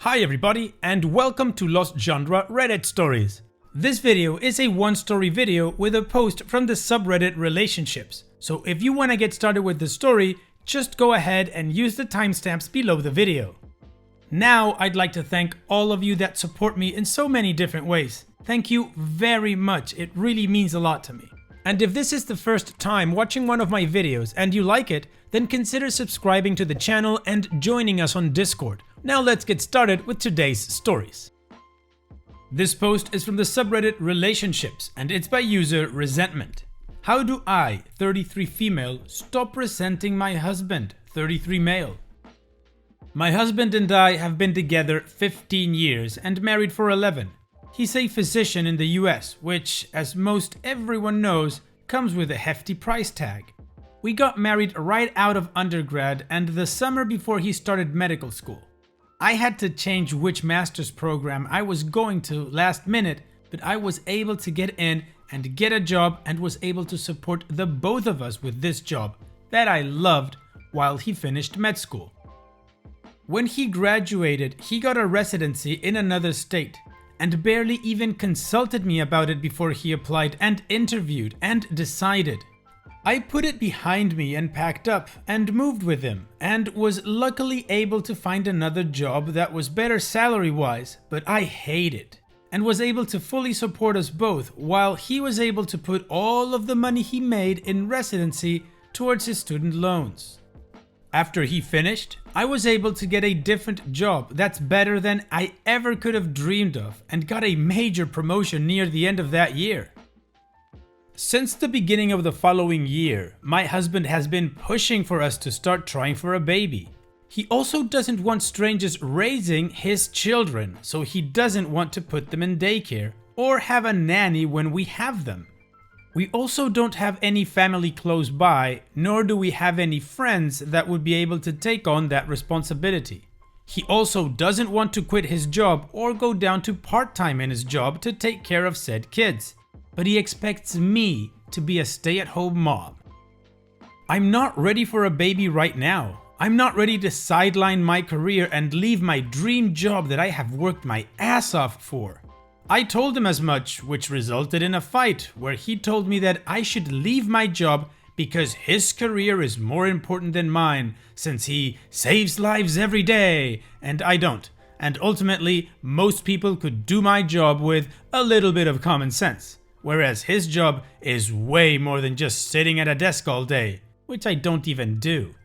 Hi everybody and welcome to Lost Genre Reddit Stories. This video is a one-story video with a post from the subreddit Relationships. So if you want to get started with the story, just go ahead and use the timestamps below the video. Now I'd like to thank all of you that support me in so many different ways. Thank you very much, it really means a lot to me. And if this is the first time watching one of my videos and you like it, then consider subscribing to the channel and joining us on Discord. Now let's get started with today's stories. This post is from the subreddit Relationships and it's by user Resentment. How do I, 33 female, stop resenting my husband, 33 male? My husband and I have been together 15 years and married for 11. He's a physician in the US, which, as most everyone knows, comes with a hefty price tag. We got married right out of undergrad and the summer before he started medical school. I had to change which master's program I was going to last minute, but I was able to get in and get a job and was able to support the both of us with this job that I loved while he finished med school. When he graduated, he got a residency in another state and barely even consulted me about it before he applied and interviewed and decided. I put it behind me and packed up and moved with him and was luckily able to find another job that was better salary-wise, but I hated, and was able to fully support us both while he was able to put all of the money he made in residency towards his student loans. After he finished, I was able to get a different job that's better than I ever could have dreamed of and got a major promotion near the end of that year. Since the beginning of the following year, my husband has been pushing for us to start trying for a baby. He also doesn't want strangers raising his children, so he doesn't want to put them in daycare or have a nanny when we have them. We also don't have any family close by, nor do we have any friends that would be able to take on that responsibility. He also doesn't want to quit his job or go down to part-time in his job to take care of said kids. But he expects me to be a stay-at-home mom. I'm not ready for a baby right now. I'm not ready to sideline my career and leave my dream job that I have worked my ass off for. I told him as much, which resulted in a fight where he told me that I should leave my job because his career is more important than mine, since he saves lives every day and I don't. And ultimately, most people could do my job with a little bit of common sense. Whereas his job is way more than just sitting at a desk all day, which I don't even do.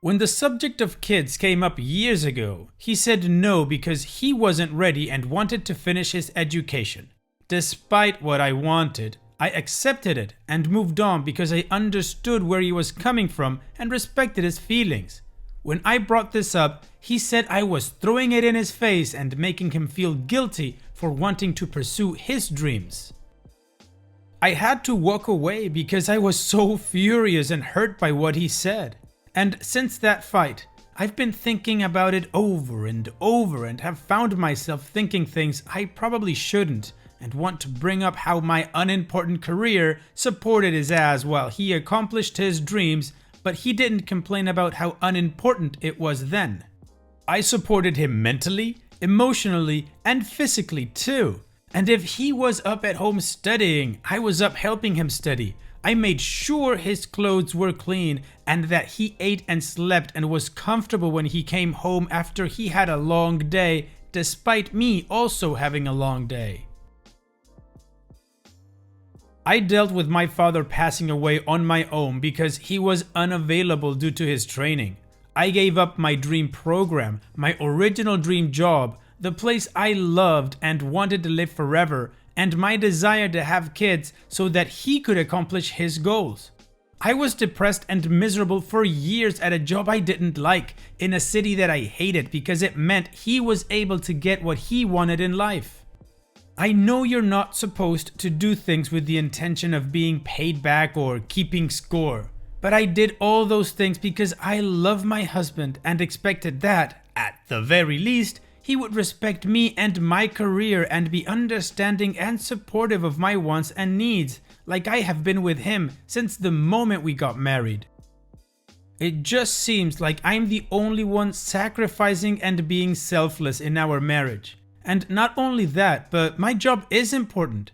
When the subject of kids came up years ago, he said no because he wasn't ready and wanted to finish his education. Despite what I wanted, I accepted it and moved on because I understood where he was coming from and respected his feelings. When I brought this up, he said I was throwing it in his face and making him feel guilty for wanting to pursue his dreams. I had to walk away because I was so furious and hurt by what he said. And since that fight, I've been thinking about it over and over and have found myself thinking things I probably shouldn't and want to bring up how my unimportant career supported his ass while he accomplished his dreams, but he didn't complain about how unimportant it was then. I supported him mentally, emotionally, and physically too. And if he was up at home studying, I was up helping him study. I made sure his clothes were clean and that he ate and slept and was comfortable when he came home after he had a long day, despite me also having a long day. I dealt with my father passing away on my own because he was unavailable due to his training. I gave up my dream program, my original dream job, the place I loved and wanted to live forever, and my desire to have kids so that he could accomplish his goals. I was depressed and miserable for years at a job I didn't like, in a city that I hated because it meant he was able to get what he wanted in life. I know you're not supposed to do things with the intention of being paid back or keeping score, but I did all those things because I love my husband and expected that, at the very least, he would respect me and my career and be understanding and supportive of my wants and needs, like I have been with him since the moment we got married. It just seems like I'm the only one sacrificing and being selfless in our marriage. And not only that, but my job is important.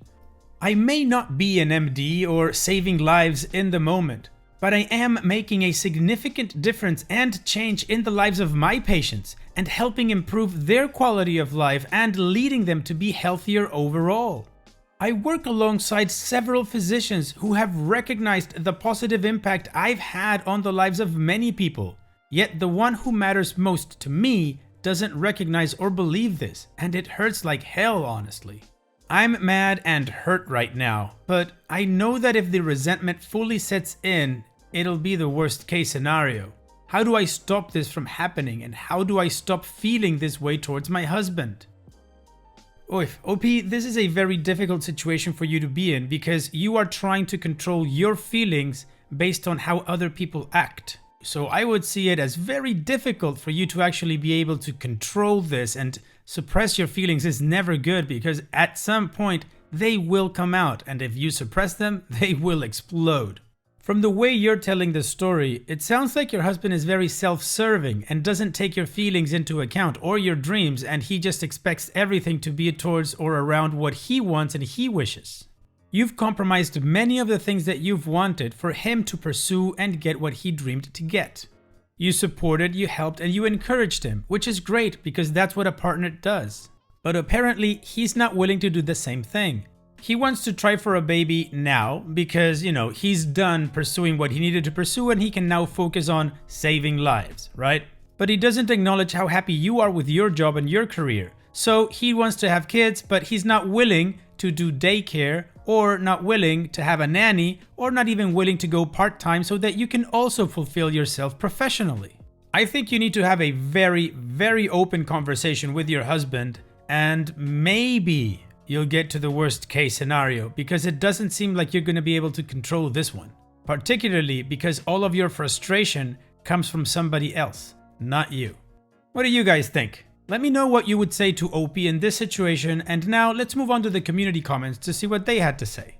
I may not be an MD or saving lives in the moment, but I am making a significant difference and change in the lives of my patients and helping improve their quality of life and leading them to be healthier overall. I work alongside several physicians who have recognized the positive impact I've had on the lives of many people, yet the one who matters most to me doesn't recognize or believe this, and it hurts like hell, honestly. I'm mad and hurt right now, but I know that if the resentment fully sets in, it'll be the worst case scenario. How do I stop this from happening, and how do I stop feeling this way towards my husband? OP, this is a very difficult situation for you to be in because you are trying to control your feelings based on how other people act. So I would see it as very difficult for you to actually be able to control this, and suppress your feelings is never good because at some point they will come out, and if you suppress them, they will explode. From the way you're telling the story, it sounds like your husband is very self-serving and doesn't take your feelings into account or your dreams, and he just expects everything to be towards or around what he wants and he wishes. You've compromised many of the things that you've wanted for him to pursue and get what he dreamed to get. You supported, you helped, and you encouraged him, which is great because that's what a partner does. But apparently, he's not willing to do the same thing. He wants to try for a baby now because, he's done pursuing what he needed to pursue and he can now focus on saving lives, right? But he doesn't acknowledge how happy you are with your job and your career. So he wants to have kids, but he's not willing to do daycare or not willing to have a nanny or not even willing to go part-time so that you can also fulfill yourself professionally. I think you need to have a very, very open conversation with your husband, and maybe you'll get to the worst case scenario because it doesn't seem like you're going to be able to control this one. Particularly because all of your frustration comes from somebody else, not you. What do you guys think? Let me know what you would say to OP in this situation, and now let's move on to the community comments to see what they had to say.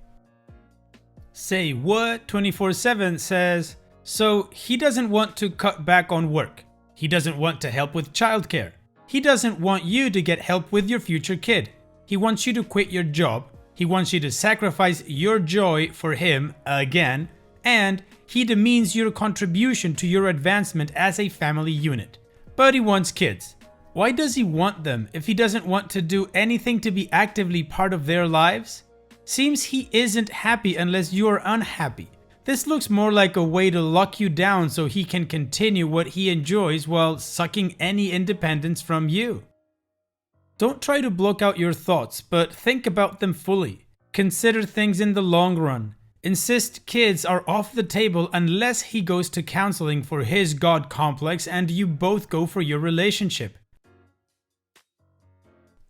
Say What 24/7 says, so he doesn't want to cut back on work. He doesn't want to help with childcare. He doesn't want you to get help with your future kid. He wants you to quit your job, he wants you to sacrifice your joy for him again, and he demeans your contribution to your advancement as a family unit. But he wants kids. Why does he want them if he doesn't want to do anything to be actively part of their lives? Seems he isn't happy unless you're unhappy. This looks more like a way to lock you down so he can continue what he enjoys while sucking any independence from you. Don't try to block out your thoughts, but think about them fully. Consider things in the long run. Insist kids are off the table unless he goes to counseling for his God complex and you both go for your relationship.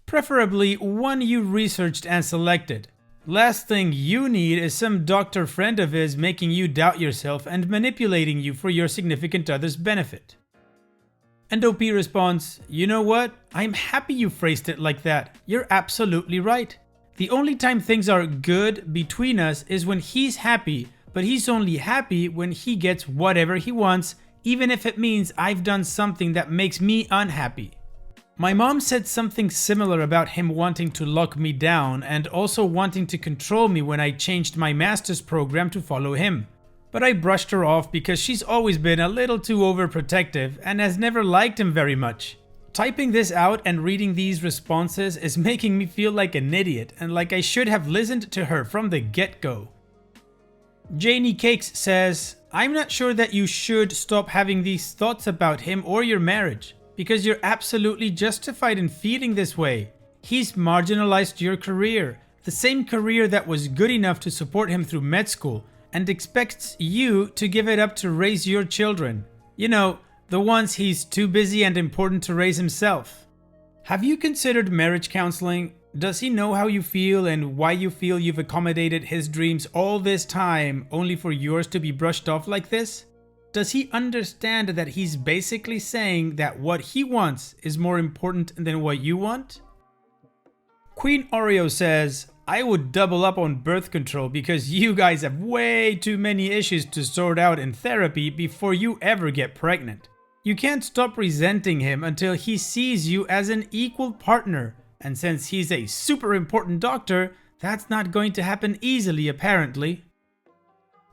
Preferably one you researched and selected. Last thing you need is some doctor friend of his making you doubt yourself and manipulating you for your significant other's benefit. And OP responds, you know what? I'm happy you phrased it like that. You're absolutely right. The only time things are good between us is when he's happy, but he's only happy when he gets whatever he wants, even if it means I've done something that makes me unhappy. My mom said something similar about him wanting to lock me down and also wanting to control me when I changed my master's program to follow him. But I brushed her off because she's always been a little too overprotective and has never liked him very much. Typing this out and reading these responses is making me feel like an idiot and like I should have listened to her from the get-go. Janie Cakes says, I'm not sure that you should stop having these thoughts about him or your marriage because you're absolutely justified in feeling this way. He's marginalized your career, the same career that was good enough to support him through med school, and expects you to give it up to raise your children. The ones he's too busy and important to raise himself. Have you considered marriage counseling? Does he know how you feel and why you feel you've accommodated his dreams all this time only for yours to be brushed off like this? Does he understand that he's basically saying that what he wants is more important than what you want? Queen Oreo says, I would double up on birth control because you guys have way too many issues to sort out in therapy before you ever get pregnant. You can't stop resenting him until he sees you as an equal partner, and since he's a super important doctor, that's not going to happen easily apparently.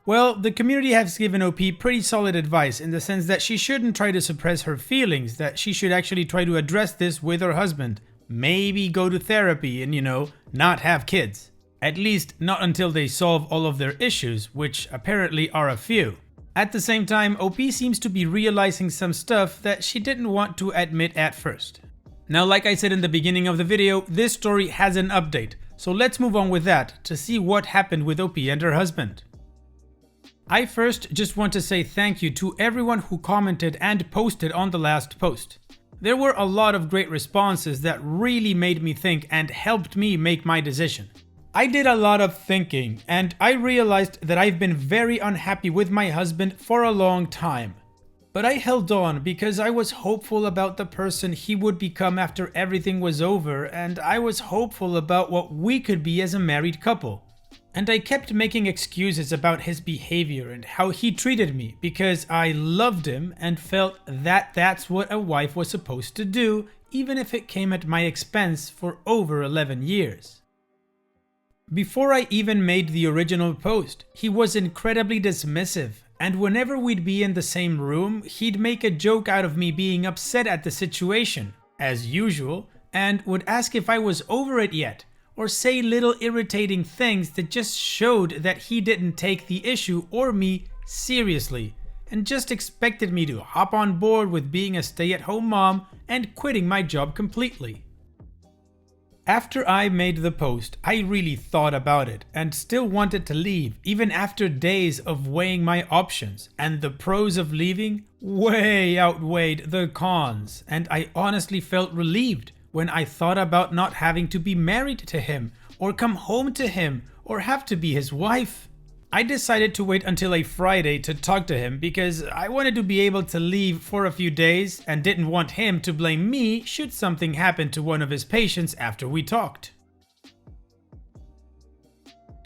Well, the community has given OP pretty solid advice in the sense that she shouldn't try to suppress her feelings, that she should actually try to address this with her husband. Maybe go to therapy and, not have kids. At least not until they solve all of their issues, which apparently are a few. At the same time, OP seems to be realizing some stuff that she didn't want to admit at first. Now, like I said in the beginning of the video, this story has an update, so let's move on with that to see what happened with OP and her husband. I first just want to say thank you to everyone who commented and posted on the last post. There were a lot of great responses that really made me think and helped me make my decision. I did a lot of thinking and I realized that I've been very unhappy with my husband for a long time. But I held on because I was hopeful about the person he would become after everything was over, and I was hopeful about what we could be as a married couple. And I kept making excuses about his behavior and how he treated me because I loved him and felt that that's what a wife was supposed to do, even if it came at my expense for over 11 years. Before I even made the original post, he was incredibly dismissive, and whenever we'd be in the same room, he'd make a joke out of me being upset at the situation, as usual, and would ask if I was over it yet, or say little irritating things that just showed that he didn't take the issue or me seriously, and just expected me to hop on board with being a stay-at-home mom and quitting my job completely. After I made the post, I really thought about it and still wanted to leave, even after days of weighing my options, and the pros of leaving way outweighed the cons, and I honestly felt relieved when I thought about not having to be married to him, or come home to him, or have to be his wife. I decided to wait until a Friday to talk to him because I wanted to be able to leave for a few days and didn't want him to blame me should something happen to one of his patients after we talked.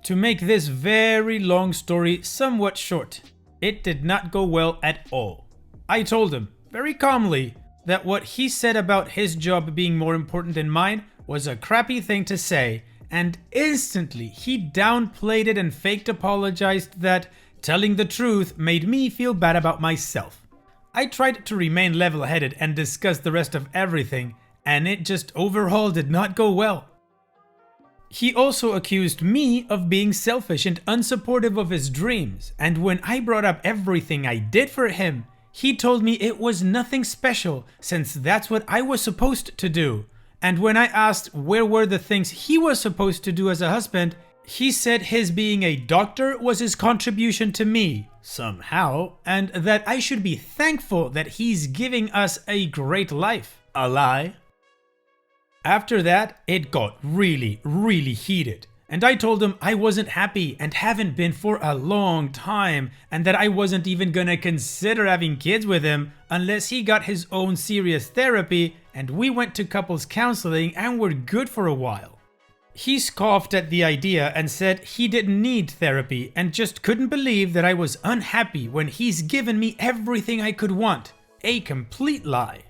To make this very long story somewhat short, it did not go well at all. I told him, very calmly, that what he said about his job being more important than mine was a crappy thing to say, and instantly he downplayed it and faked apologized that telling the truth made me feel bad about myself. I tried to remain level-headed and discuss the rest of everything, and it just overall did not go well. He also accused me of being selfish and unsupportive of his dreams, and when I brought up everything I did for him, he told me it was nothing special since that's what I was supposed to do. And when I asked where were the things he was supposed to do as a husband, he said his being a doctor was his contribution to me, somehow, and that I should be thankful that he's giving us a great life. A lie. After that, it got really heated. And I told him I wasn't happy and haven't been for a long time, and that I wasn't even gonna consider having kids with him unless he got his own serious therapy, and we went to couples counseling and were good for a while. He scoffed at the idea and said he didn't need therapy and just couldn't believe that I was unhappy when he's given me everything I could want. A complete lie.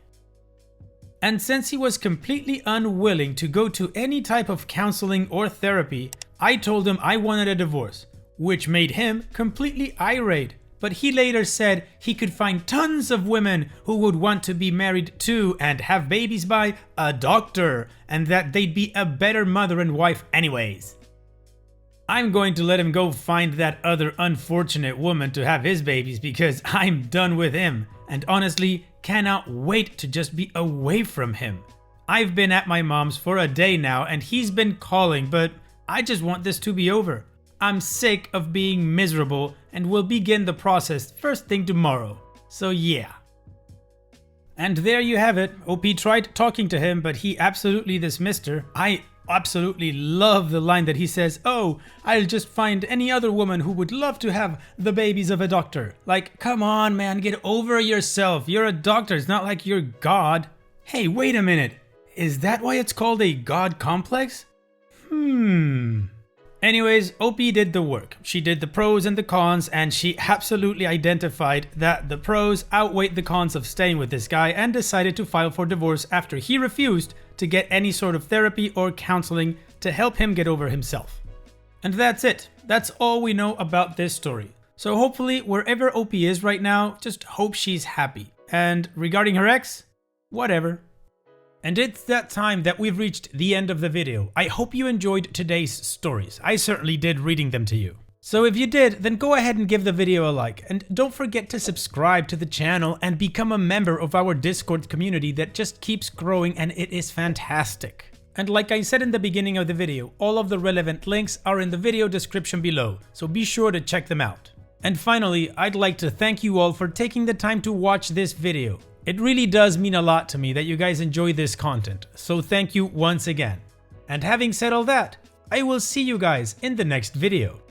And since he was completely unwilling to go to any type of counseling or therapy, I told him I wanted a divorce, which made him completely irate. But he later said he could find tons of women who would want to be married to and have babies by a doctor, and that they'd be a better mother and wife anyways. I'm going to let him go find that other unfortunate woman to have his babies because I'm done with him, and honestly cannot wait to just be away from him. I've been at my mom's for a day now and he's been calling, but I just want this to be over. I'm sick of being miserable and will begin the process first thing tomorrow. So yeah. And there you have it. OP tried talking to him, but he absolutely dismissed her. I absolutely love the line that he says, "Oh, I'll just find any other woman who would love to have the babies of a doctor." Like, come on, man, get over yourself. You're a doctor. It's not like you're God. Hey, wait a minute. Is that why it's called a God complex? Anyways, OP did the work. She did the pros and the cons, and she absolutely identified that the pros outweighed the cons of staying with this guy and decided to file for divorce after he refused to get any sort of therapy or counseling to help him get over himself. And that's it. That's all we know about this story. So hopefully, wherever OP is right now, just hope she's happy. And regarding her ex, whatever. And it's that time that we've reached the end of the video. I hope you enjoyed today's stories. I certainly did reading them to you. So if you did, then go ahead and give the video a like. And don't forget to subscribe to the channel and become a member of our Discord community that just keeps growing, and it is fantastic. And like I said in the beginning of the video, all of the relevant links are in the video description below, so be sure to check them out. And finally, I'd like to thank you all for taking the time to watch this video. It really does mean a lot to me that you guys enjoy this content, so thank you once again. And having said all that, I will see you guys in the next video.